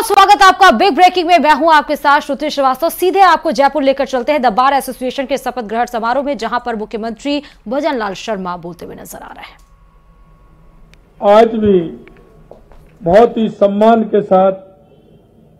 बहुत स्वागत है आपका बिग ब्रेकिंग में। मैं हूं आपके साथ श्रुति श्रीवास्तव। सीधे आपको जयपुर लेकर चलते हैं द बार एसोसिएशन के शपथ ग्रहण समारोह में, जहां पर मुख्यमंत्री भजन लाल शर्मा बोलते हुए नजर आ रहे हैं। आज भी बहुत ही सम्मान के साथ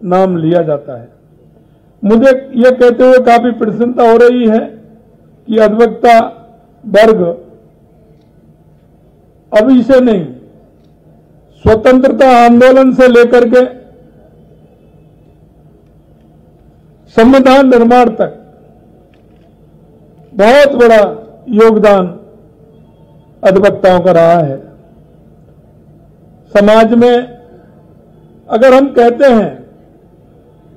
नाम लिया जाता है। मुझे यह कहते हुए काफी प्रसन्नता हो रही है कि अधिवक्ता वर्ग अभी से नहीं, स्वतंत्रता आंदोलन से लेकर के संविधान निर्माण तक बहुत बड़ा योगदान अधिवक्ताओं का रहा है। समाज में अगर हम कहते हैं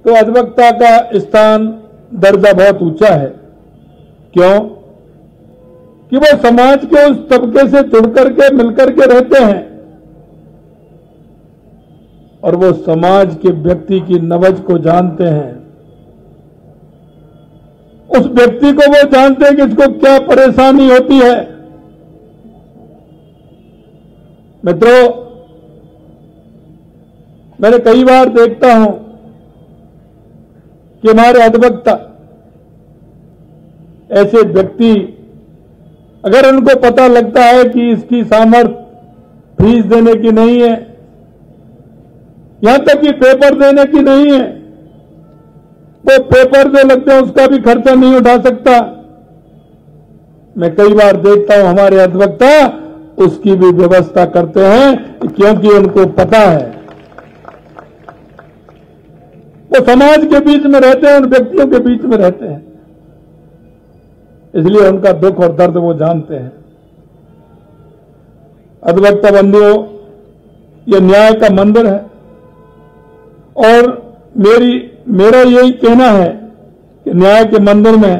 तो अधिवक्ता का स्थान, दर्जा बहुत ऊंचा है। क्यों? कि वो समाज के उस तबके से जुड़कर के मिलकर के रहते हैं और वो समाज के व्यक्ति की नब्ज को जानते हैं। उस व्यक्ति को वो जानते हैं कि इसको क्या परेशानी होती है। मित्रों, मैंने कई बार देखता हूं कि हमारे अधिवक्ता ऐसे व्यक्ति, अगर उनको पता लगता है कि इसकी सामर्थ्य फीस देने की नहीं है, यहां तक कि पेपर देने की नहीं है, वो पेपर जो लगते हैं उसका भी खर्चा नहीं उठा सकता, मैं कई बार देखता हूं हमारे अधिवक्ता उसकी भी व्यवस्था करते हैं, क्योंकि उनको पता है वो समाज के बीच में रहते हैं, उन व्यक्तियों के बीच में रहते हैं, इसलिए उनका दुख और दर्द वो जानते हैं। अधिवक्ता बंधुओं, ये न्याय का मंदिर है और मेरा यही कहना है कि न्याय के मंदिर में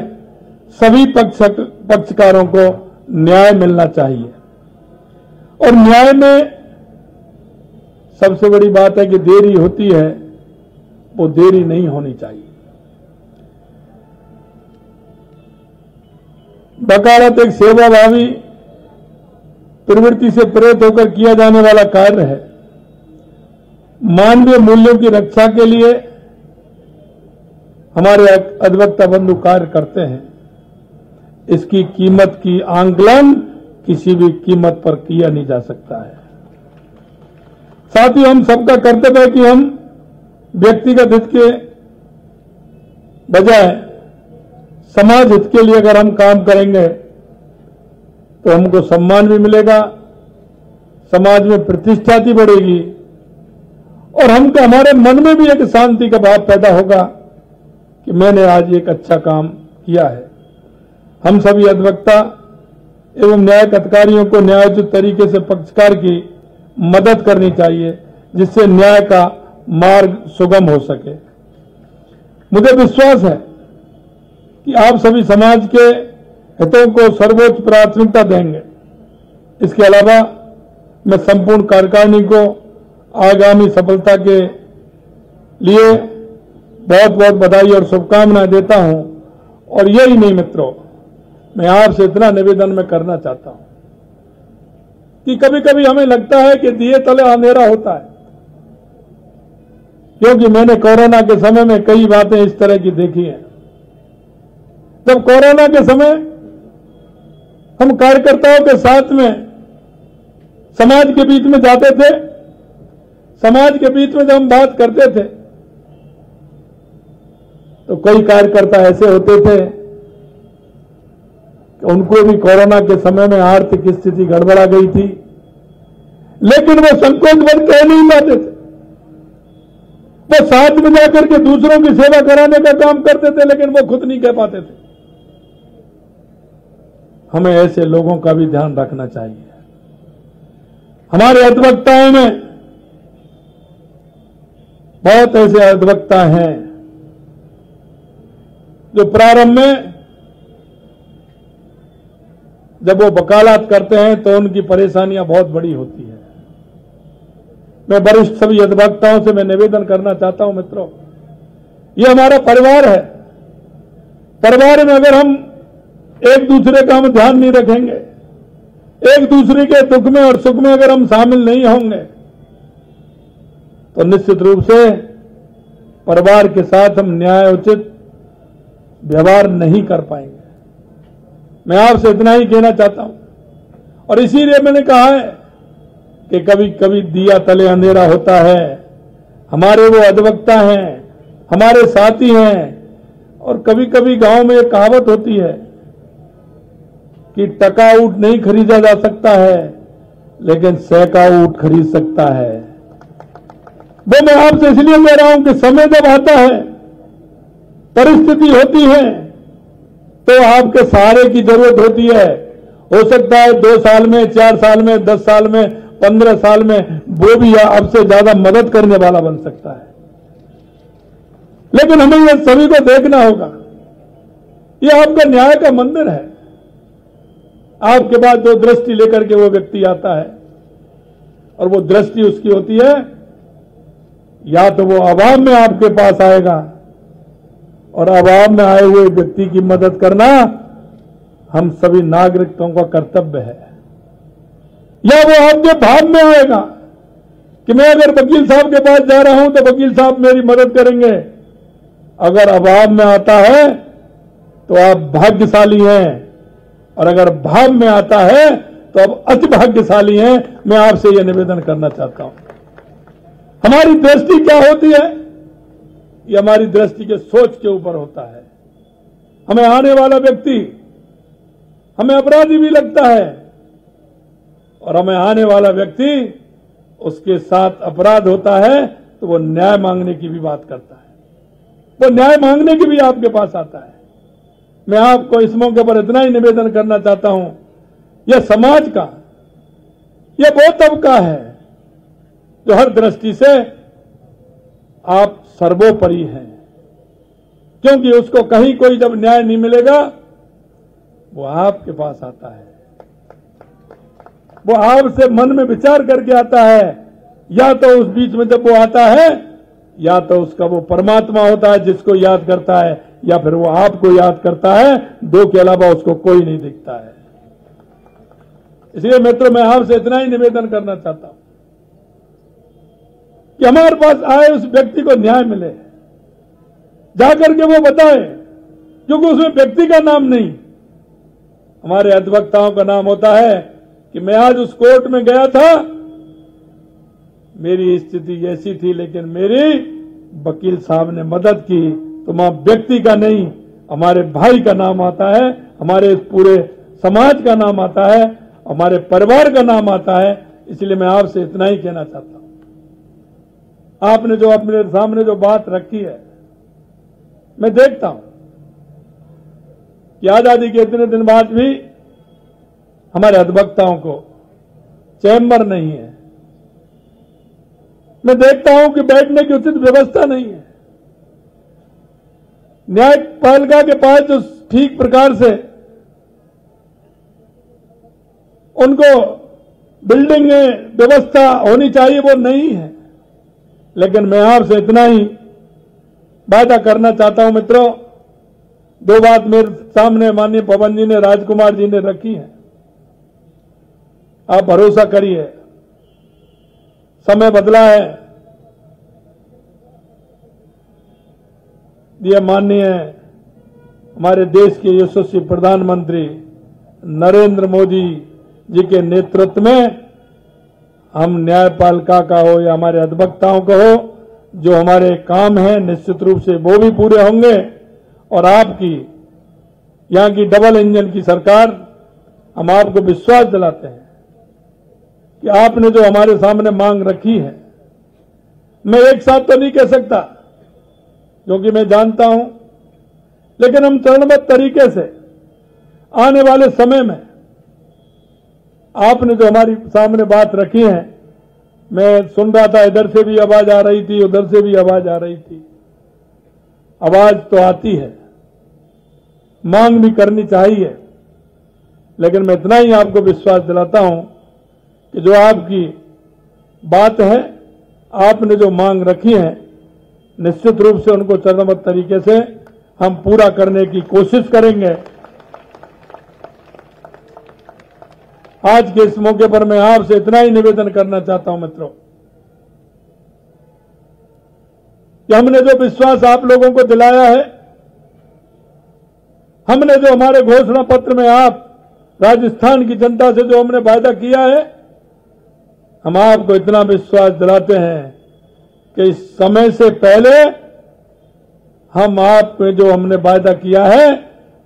सभी पक्षकारों को न्याय मिलना चाहिए। और न्याय में सबसे बड़ी बात है कि देरी होती है, वो देरी नहीं होनी चाहिए। वकालत एक सेवाभावी प्रवृत्ति से प्रेरित होकर किया जाने वाला कार्य है। मानवीय मूल्यों की रक्षा के लिए हमारे अधिवक्ता बंधु कार्य करते हैं। इसकी कीमत की आंकलन किसी भी कीमत पर किया नहीं जा सकता है। साथ ही हम सबका कर्तव्य है कि हम व्यक्तिगत हित के बजाय समाज हित के लिए अगर हम काम करेंगे तो हमको सम्मान भी मिलेगा, समाज में प्रतिष्ठा भी बढ़ेगी और हमारे मन में भी एक शांति का भाव पैदा होगा कि मैंने आज एक अच्छा काम किया है। हम सभी अधिवक्ता एवं न्यायिक अधिकारियों को न्यायोचित तरीके से पक्षकार की मदद करनी चाहिए, जिससे न्याय का मार्ग सुगम हो सके। मुझे विश्वास है कि आप सभी समाज के हितों को सर्वोच्च प्राथमिकता देंगे। इसके अलावा मैं संपूर्ण कार्यकारिणी को आगामी सफलता के लिए बहुत बहुत बधाई और शुभकामनाएं देता हूं। और यही नहीं मित्रों, मैं आपसे इतना निवेदन मैं करना चाहता हूं कि कभी कभी हमें लगता है कि दिए तले अंधेरा होता है, क्योंकि मैंने कोरोना के समय में कई बातें इस तरह की देखी हैं। जब कोरोना के समय हम कार्यकर्ताओं के साथ में समाज के बीच में जाते थे, समाज के बीच में जब हम बात करते थे तो कई कार्यकर्ता ऐसे होते थे कि उनको भी कोरोना के समय में आर्थिक स्थिति गड़बड़ा गई थी, लेकिन वो संकोच बन कह नहीं पाते थे। वो साथ में जाकर के दूसरों की सेवा कराने का काम करते थे, लेकिन वो खुद नहीं कह पाते थे। हमें ऐसे लोगों का भी ध्यान रखना चाहिए। हमारे अधिवक्ताओं में बहुत ऐसे अधिवक्ता हैं जो प्रारंभ में जब वो वकालत करते हैं तो उनकी परेशानियां बहुत बड़ी होती है। मैं वरिष्ठ सभी अधिवक्ताओं से मैं निवेदन करना चाहता हूं, मित्रों, ये हमारा परिवार है। परिवार में अगर हम एक दूसरे का हम ध्यान नहीं रखेंगे, एक दूसरे के दुख में और सुख में अगर हम शामिल नहीं होंगे, तो निश्चित रूप से परिवार के साथ हम न्याय उचित व्यवहार नहीं कर पाएंगे। मैं आपसे इतना ही कहना चाहता हूं, और इसीलिए मैंने कहा है कि कभी कभी दिया तले अंधेरा होता है। हमारे वो अधिवक्ता हैं, हमारे साथी हैं, और कभी कभी गांव में एक कहावत होती है कि टका ऊंट नहीं खरीदा जा सकता है, लेकिन सैका ऊंट खरीद सकता है। वो मैं आपसे इसलिए कह रहा हूं कि समय जब आता है, परिस्थिति होती है, तो आपके सहारे की जरूरत होती है। हो सकता है 2 साल में, 4 साल में, 10 साल में, 15 साल में वो भी आपसे ज्यादा मदद करने वाला बन सकता है। लेकिन हमें ये सभी को देखना होगा। ये आपका न्याय का मंदिर है। आपके पास जो दृष्टि लेकर के वो व्यक्ति आता है, और वो दृष्टि उसकी होती है, या तो वो आवाम में आपके पास आएगा, और आवाम में आए हुए व्यक्ति की मदद करना हम सभी नागरिकों का कर्तव्य है, या वो आपके भाव में आएगा कि मैं अगर वकील साहब के पास जा रहा हूं तो वकील साहब मेरी मदद करेंगे। अगर आवाम में आता है तो आप भाग्यशाली हैं, और अगर भाव में आता है तो आप अति भाग्यशाली हैं। मैं आपसे यह निवेदन करना चाहता हूं। हमारी दृष्टि क्या होती है, ये हमारी दृष्टि के सोच के ऊपर होता है। हमें आने वाला व्यक्ति हमें अपराधी भी लगता है, और हमें आने वाला व्यक्ति उसके साथ अपराध होता है तो वो न्याय मांगने की भी बात करता है, वो न्याय मांगने की भी आपके पास आता है। मैं आपको इस मौके पर इतना ही निवेदन करना चाहता हूं, यह समाज का यह वो तबका है जो हर दृष्टि से आप सर्वोपरि हैं, क्योंकि उसको कहीं कोई जब न्याय नहीं मिलेगा वो आपके पास आता है, वो आपसे मन में विचार करके आता है। या तो उस बीच में जब वो आता है, या तो उसका वो परमात्मा होता है जिसको याद करता है, या फिर वो आपको याद करता है। दो के अलावा उसको कोई नहीं दिखता है। इसलिए मित्रों, मैं आपसे इतना ही निवेदन करना चाहता हूं कि हमारे पास आए उस व्यक्ति को न्याय मिले, जाकर के वो बताए, क्योंकि उसमें व्यक्ति का नाम नहीं, हमारे अधिवक्ताओं का नाम होता है कि मैं आज उस कोर्ट में गया था, मेरी स्थिति ऐसी थी, लेकिन मेरी वकील साहब ने मदद की। तो वहां व्यक्ति का नहीं, हमारे भाई का नाम आता है, हमारे पूरे समाज का नाम आता है, हमारे परिवार का नाम आता है। इसलिए मैं आपसे इतना ही कहना चाहता हूं। आपने जो अपने सामने जो बात रखी है, मैं देखता हूं कि आजादी के इतने दिन बाद भी हमारे अधिवक्ताओं को चैम्बर नहीं है। मैं देखता हूं कि बैठने की उचित व्यवस्था नहीं है। न्यायपालिका के पास जो ठीक प्रकार से उनको बिल्डिंग व्यवस्था होनी चाहिए वो नहीं है। लेकिन मैं आपसे इतना ही वादा करना चाहता हूं मित्रों, दो बात मेरे सामने माननीय पवन जी ने, राजकुमार जी ने रखी है। आप भरोसा करिए, समय बदला है। ये माननीय हमारे देश के यशस्वी प्रधानमंत्री नरेंद्र मोदी जी के नेतृत्व में हम न्यायपालिका का हो या हमारे अधिवक्ताओं का हो, जो हमारे काम है निश्चित रूप से वो भी पूरे होंगे। और आपकी यहां की डबल इंजन की सरकार, हम आपको विश्वास दिलाते हैं कि आपने जो हमारे सामने मांग रखी है, मैं एक साथ तो नहीं कह सकता क्योंकि मैं जानता हूं, लेकिन हम चरणबद्ध तरीके से आने वाले समय में आपने जो हमारी सामने बात रखी है, मैं सुन रहा था, इधर से भी आवाज आ रही थी, उधर से भी आवाज आ रही थी। आवाज तो आती है, मांग भी करनी चाहिए, लेकिन मैं इतना ही आपको विश्वास दिलाता हूं कि जो आपकी बात है, आपने जो मांग रखी है, निश्चित रूप से उनको चरणबद्ध तरीके से हम पूरा करने की कोशिश करेंगे। आज के इस मौके पर मैं आपसे इतना ही निवेदन करना चाहता हूं मित्रों कि हमने जो विश्वास आप लोगों को दिलाया है, हमने जो हमारे घोषणा पत्र में आप राजस्थान की जनता से जो हमने वायदा किया है, हम आपको इतना विश्वास दिलाते हैं कि इस समय से पहले हम आप में जो हमने वायदा किया है,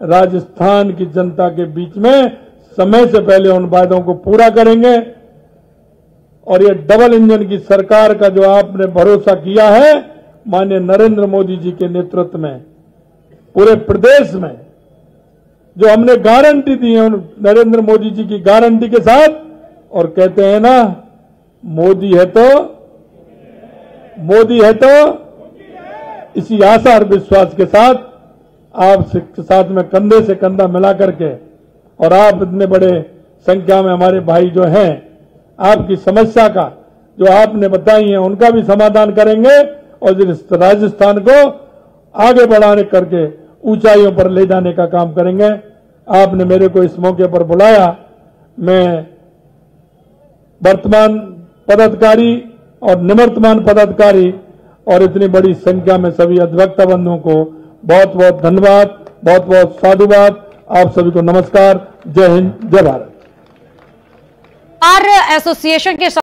राजस्थान की जनता के बीच में समय से पहले उन वायदों को पूरा करेंगे। और ये डबल इंजन की सरकार का जो आपने भरोसा किया है माननीय नरेंद्र मोदी जी के नेतृत्व में, पूरे प्रदेश में जो हमने गारंटी दी है, नरेंद्र मोदी जी की गारंटी के साथ, और कहते हैं ना, मोदी है तो इसी आशा और विश्वास के साथ आपके साथ में कंधे से कंधा मिला करके, और आप इतने बड़े संख्या में हमारे भाई जो हैं, आपकी समस्या का जो आपने बताई है उनका भी समाधान करेंगे और इस राजस्थान को आगे बढ़ाने करके ऊंचाइयों पर ले जाने का काम करेंगे। आपने मेरे को इस मौके पर बुलाया, मैं वर्तमान पदाधिकारी और निवर्तमान पदाधिकारी और इतनी बड़ी संख्या में सभी अधिवक्ता बंधुओं को बहुत बहुत धन्यवाद, बहुत बहुत साधुवाद। आप सभी को नमस्कार। जय हिंद, जय भारत। बार एसोसिएशन के